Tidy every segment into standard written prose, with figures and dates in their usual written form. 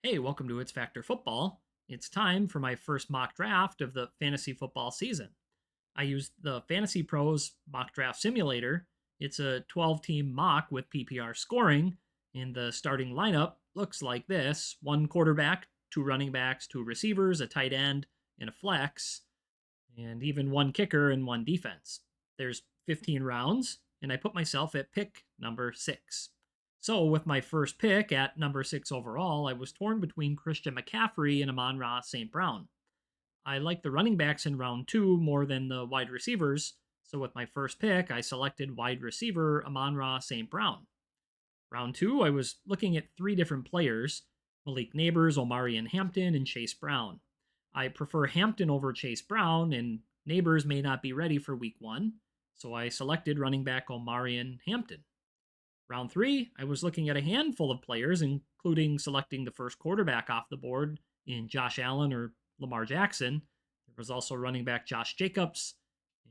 Hey, welcome to It's Factor Football. It's time for my first mock draft of the fantasy football season. I used the Fantasy Pros mock draft simulator. It's a 12 team mock with PPR scoring, and the starting lineup looks like this: one quarterback, two running backs, two receivers, a tight end, and a flex, and even one kicker and one defense. There's 15 rounds, and I put myself at pick number 6. So, with my first pick at number 6 overall, I was torn between Christian McCaffrey and Amon-Ra St. Brown. I like the running backs in round 2 more than the wide receivers, so with my first pick, I selected wide receiver Amon-Ra St. Brown. Round 2, I was looking at 3 different players: Malik Neighbors, Omarion Hampton, and Chase Brown. I prefer Hampton over Chase Brown, and Neighbors may not be ready for week 1, so I selected running back Omarion Hampton. Round 3, I was looking at a handful of players, including selecting the first quarterback off the board in Josh Allen or Lamar Jackson. There was also running back Josh Jacobs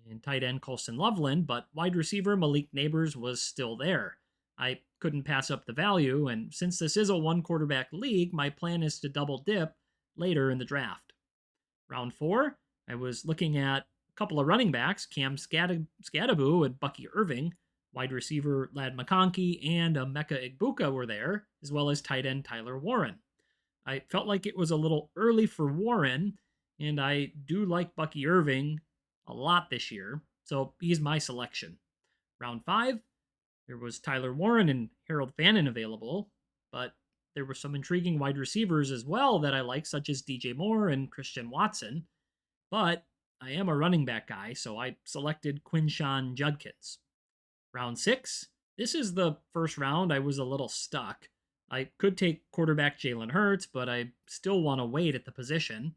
and tight end Colston Loveland, but wide receiver Malik Neighbors was still there. I couldn't pass up the value, and since this is a one quarterback league, my plan is to double dip later in the draft. Round 4, I was looking at a couple of running backs, Cam Scadaboo and Bucky Irving. Wide receiver Lad McConkey and Emeka Egbuka were there, as well as tight end Tyler Warren. I felt like it was a little early for Warren, and I do like Bucky Irving a lot this year, so he's my selection. Round 5, there was Tyler Warren and Harold Fannin available, but there were some intriguing wide receivers as well that I like, such as DJ Moore and Christian Watson. But I am a running back guy, so I selected Quinshon Judkins. Round 6, this is the first round I was a little stuck. I could take quarterback Jalen Hurts, but I still want to wait at the position.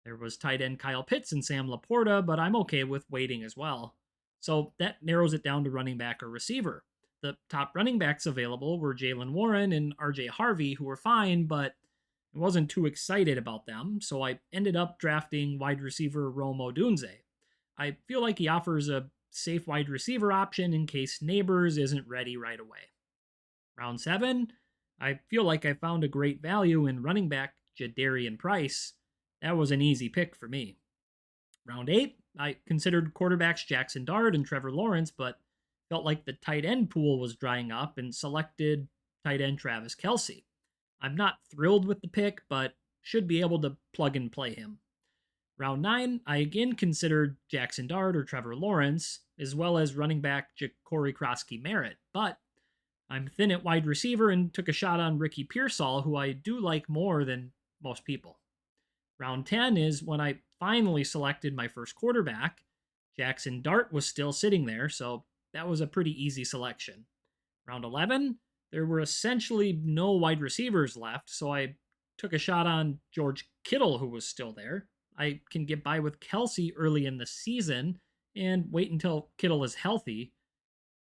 There was tight end Kyle Pitts and Sam Laporta, but I'm okay with waiting as well. So that narrows it down to running back or receiver. The top running backs available were Jalen Warren and RJ Harvey, who were fine, but I wasn't too excited about them, so I ended up drafting wide receiver Rome Odunze. I feel like he offers a safe wide receiver option in case Neighbors isn't ready right away. Round 7, I feel like I found a great value in running back Jadarian Price. That was an easy pick for me. Round 8, I considered quarterbacks Jackson Dart and Trevor Lawrence, but felt like the tight end pool was drying up and selected tight end Travis Kelce. I'm not thrilled with the pick, but should be able to plug and play him. Round 9, I again considered Jackson Dart or Trevor Lawrence, as well as running back Corey Krosky Merritt, but I'm thin at wide receiver and took a shot on Ricky Pearsall, who I do like more than most people. Round 10 is when I finally selected my first quarterback. Jackson Dart was still sitting there, so that was a pretty easy selection. Round 11, there were essentially no wide receivers left, so I took a shot on George Kittle, who was still there. I can get by with Kelce early in the season and wait until Kittle is healthy.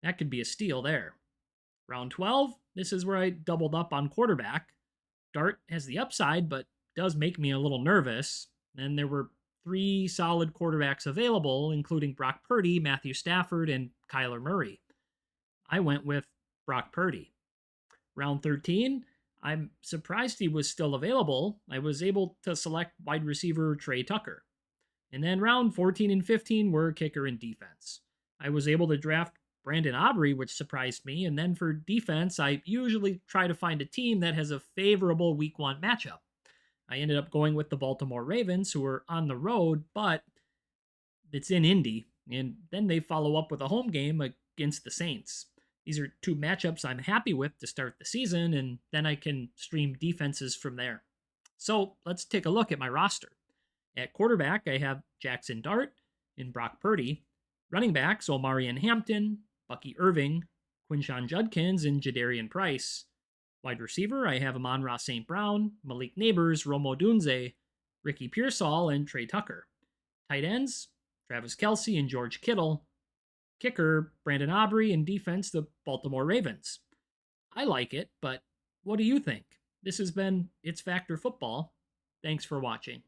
That could be a steal there. Round 12, this is where I doubled up on quarterback. Dart has the upside, but does make me a little nervous. And there were 3 solid quarterbacks available, including Brock Purdy, Matthew Stafford, and Kyler Murray. I went with Brock Purdy. Round 13, I'm surprised he was still available. I was able to select wide receiver Trey Tucker. And then round 14 and 15 were kicker and defense. I was able to draft Brandon Aubrey, which surprised me. And then for defense, I usually try to find a team that has a favorable week 1 matchup. I ended up going with the Baltimore Ravens, who are on the road, but it's in Indy. And then they follow up with a home game against the Saints. These are 2 matchups I'm happy with to start the season, and then I can stream defenses from there. So let's take a look at my roster. At quarterback, I have Jackson Dart and Brock Purdy. Running backs, Omarion Hampton, Bucky Irving, Quinshon Judkins, and Jadarian Price. Wide receiver, I have Amon-Ra St. Brown, Malik Neighbors, Rome Odunze, Ricky Pearsall, and Trey Tucker. Tight ends, Travis Kelce and George Kittle. Kicker, Brandon Aubrey, and defense, the Baltimore Ravens. I like it, but what do you think? This has been It's Factor Football. Thanks for watching.